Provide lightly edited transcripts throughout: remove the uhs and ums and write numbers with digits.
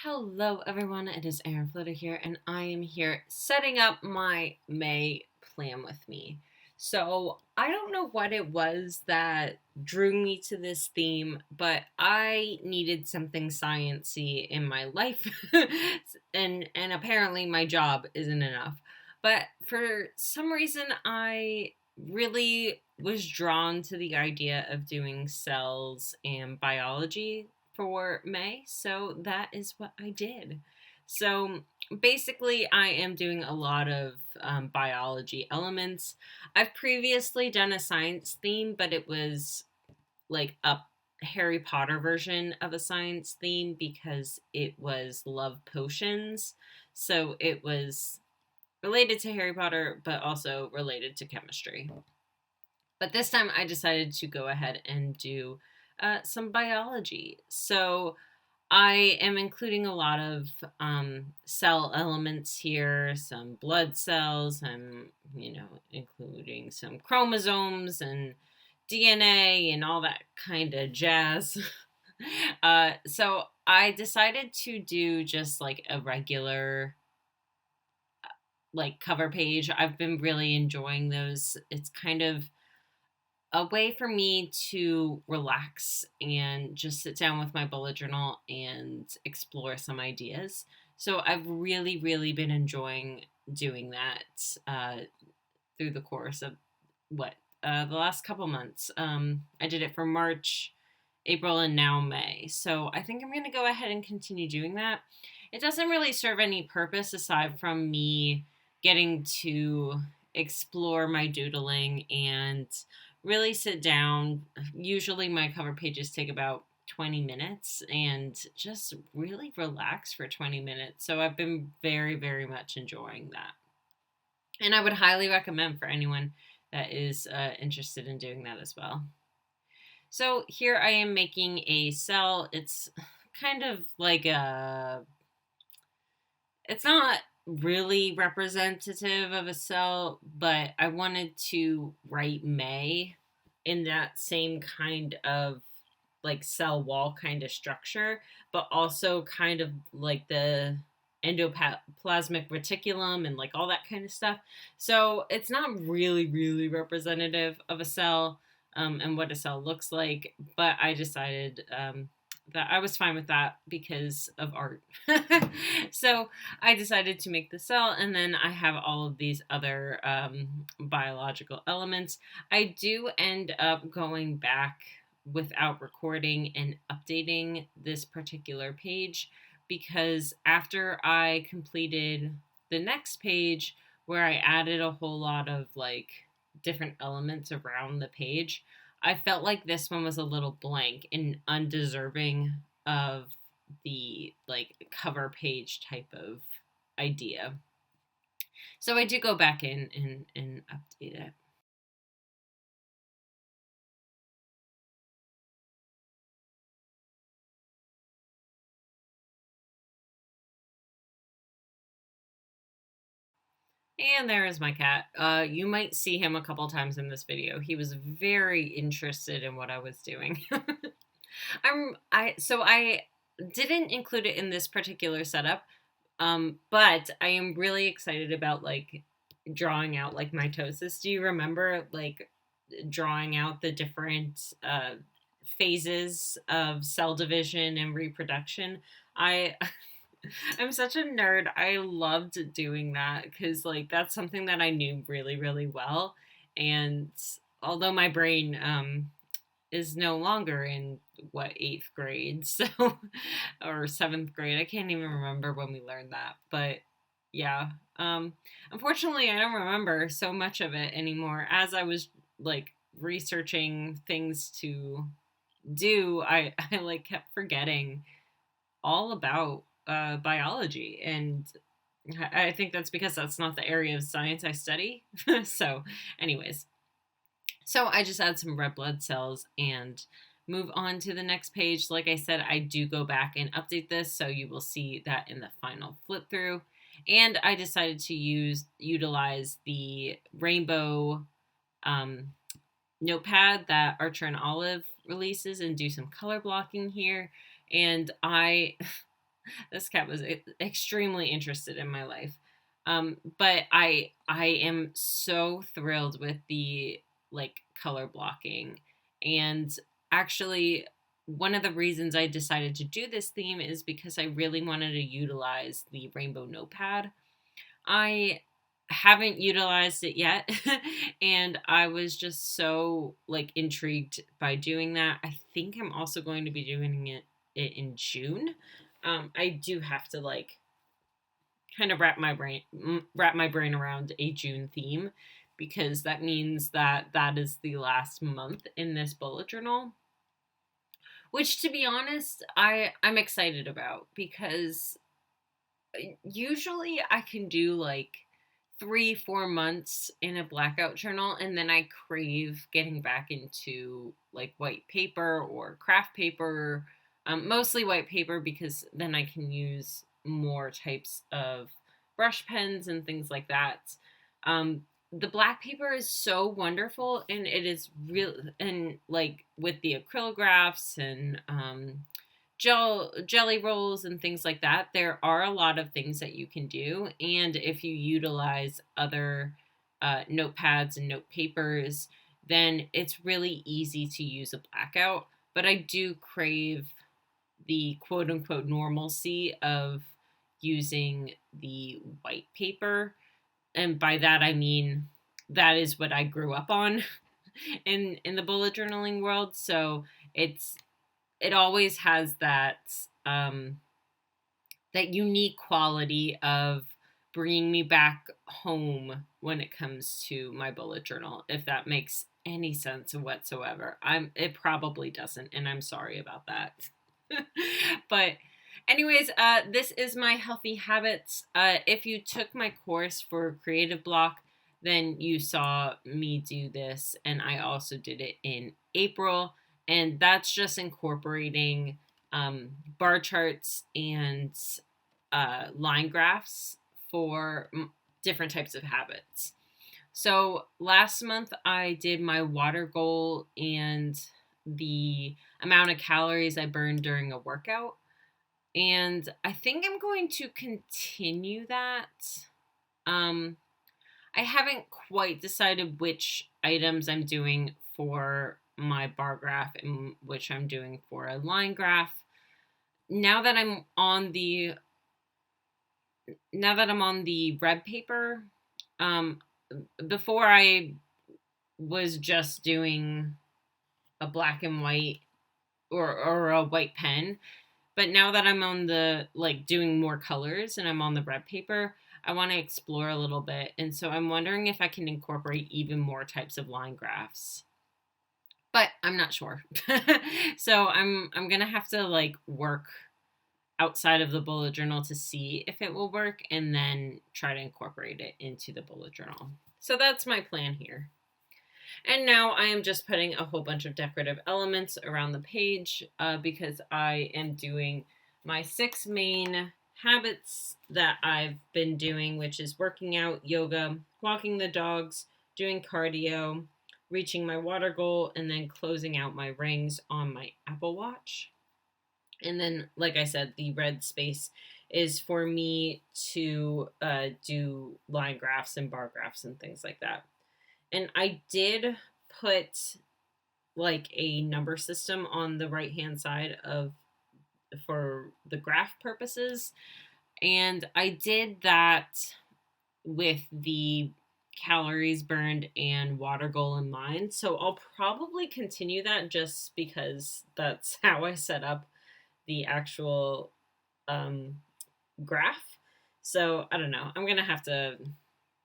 Hello everyone, it is Erin Flitter here, and I am here setting up my May plan with me. So I don't know what it was that drew me to this theme, but I needed something sciency in my life, and apparently my job isn't enough. But for some reason, I really was drawn to the idea of doing cells and biology for May, so that is what I did. So basically, I am doing a lot of biology elements. I've previously done a science theme, but it was like a Harry Potter version of a science theme because it was love potions. So it was related to Harry Potter, but also related to chemistry. But this time I decided to go ahead and do some biology. So I am including a lot of cell elements here, some blood cells. Including some chromosomes and DNA and all that kind of jazz. So I decided to do just like a regular like cover page. I've been really enjoying those. It's kind of a way for me to relax and just sit down with my bullet journal and explore some ideas. So I've really, really been enjoying doing that through the course of the last couple months. I did it for March, April, and now May. So I think I'm going to go ahead and continue doing that. It doesn't really serve any purpose aside from me getting to explore my doodling and really sit down. Usually my cover pages take about 20 minutes and just really relax for 20 minutes. So I've been very, very much enjoying that. And I would highly recommend for anyone that is interested in doing that as well. So here I am making a cell. It's kind of like it's not really representative of a cell, but I wanted to write May in that same kind of like cell wall kind of structure, but also kind of like the endoplasmic reticulum and like all that kind of stuff. So it's not really, really representative of a cell and what a cell looks like, but I decided that I was fine with that because of art. So I decided to make the cell, and then I have all of these other biological elements. I do end up going back without recording and updating this particular page because after I completed the next page where I added a whole lot of like different elements around the page, I felt like this one was a little blank and undeserving of the like cover page type of idea. So I do go back in and update it. And there is my cat. You might see him a couple times in this video. He was very interested in what I was doing. I didn't include it in this particular setup, but I am really excited about like drawing out like mitosis. Do you remember like drawing out the different phases of cell division and reproduction? I I'm such a nerd. I loved doing that because like that's something that I knew really, really well. And although my brain is no longer in what eighth grade, so or seventh grade, I can't even remember when we learned that. But yeah, unfortunately, I don't remember so much of it anymore. As I was like researching things to do, I like kept forgetting all about biology, and I think that's because that's not the area of science I study. So, anyways, so I just add some red blood cells and move on to the next page. Like I said, I do go back and update this, so you will see that in the final flip through. And I decided to utilize the rainbow um, notepad that Archer and Olive releases and do some color blocking here. And I This cat was extremely interested in my life. But I am so thrilled with the like color blocking. And actually, one of the reasons I decided to do this theme is because I really wanted to utilize the rainbow notepad. I haven't utilized it yet, and I was just so like intrigued by doing that. I think I'm also going to be doing it in June. I do have to like kind of wrap my brain around a June theme, because that means that that is the last month in this bullet journal, which to be honest, I'm excited about, because usually I can do like 3-4 months in a blackout journal, and then I crave getting back into like white paper or craft paper, mostly white paper, because then I can use more types of brush pens and things like that. The black paper is so wonderful, and it is real, and like with the acrylographs and jelly rolls and things like that, there are a lot of things that you can do. And if you utilize other notepads and note papers, then it's really easy to use a blackout. But I do crave the quote unquote normalcy of using the white paper. And by that I mean that is what I grew up on in the bullet journaling world. So it's it always has that um, that unique quality of bringing me back home when it comes to my bullet journal. If that makes any sense whatsoever, it probably doesn't, and I'm sorry about that. But anyways, this is my healthy habits. If you took my course for creative block, then you saw me do this, and I also did it in April, and that's just incorporating bar charts and line graphs for different types of habits. So last month I did my water goal and the amount of calories I burned during a workout. And I think I'm going to continue that. Um, I haven't quite decided which items I'm doing for my bar graph and which I'm doing for a line graph. Now that I'm on the red paper, um, before I was just doing a black and white or a white pen, but now that I'm on the like doing more colors and I'm on the red paper, I want to explore a little bit, and so I'm wondering if I can incorporate even more types of line graphs. But I'm not sure. So I'm gonna have to like work outside of the bullet journal to see if it will work, and then try to incorporate it into the bullet journal. So that's my plan here. And now I am just putting a whole bunch of decorative elements around the page, because I am doing my 6 main habits that I've been doing, which is working out, yoga, walking the dogs, doing cardio, reaching my water goal, and then closing out my rings on my Apple Watch. And then, like I said, the red space is for me to do line graphs and bar graphs and things like that. And I did put like a number system on the right hand side of for the graph purposes. And I did that with the calories burned and water goal in mind. So I'll probably continue that, just because that's how I set up the actual um, graph. So I don't know. I'm going to have to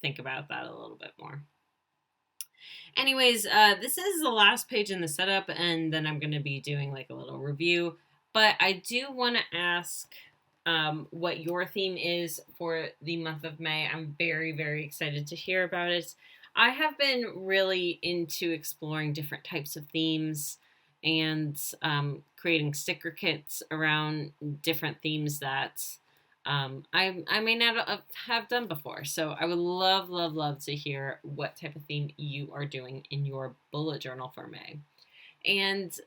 think about that a little bit more. Anyways, this is the last page in the setup, and then I'm going to be doing like a little review. But I do want to ask what your theme is for the month of May. I'm very, very excited to hear about it. I have been really into exploring different types of themes and creating sticker kits around different themes that I may not have done before. So I would love, love, love to hear what type of theme you are doing in your bullet journal for May. And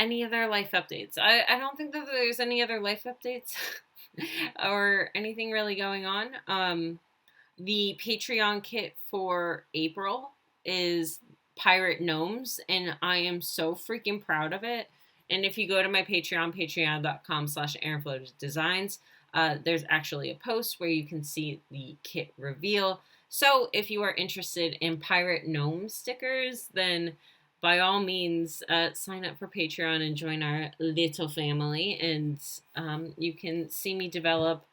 any other life updates? I don't think that there's any other life updates or anything really going on. The Patreon kit for April is pirate gnomes, and I am so freaking proud of it. And if you go to my Patreon, patreon.com/Designs, there's actually a post where you can see the kit reveal. So if you are interested in pirate gnome stickers, then by all means, sign up for Patreon and join our little family, and you can see me develop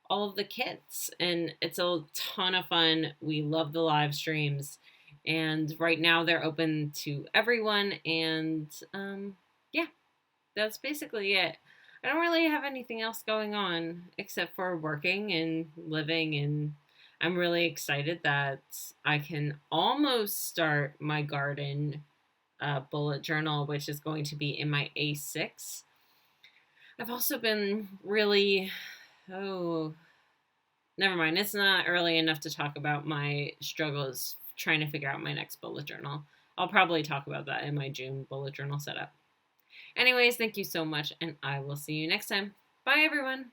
all of the kits, and it's a ton of fun. We love the live streams, and right now they're open to everyone. And yeah, that's basically it. I don't really have anything else going on except for working and living, and I'm really excited that I can almost start my garden bullet journal, which is going to be in my A6. I've also been really, oh, never mind. It's not early enough to talk about my struggles trying to figure out my next bullet journal. I'll probably talk about that in my June bullet journal setup. Anyways, thank you so much, and I will see you next time. Bye, everyone.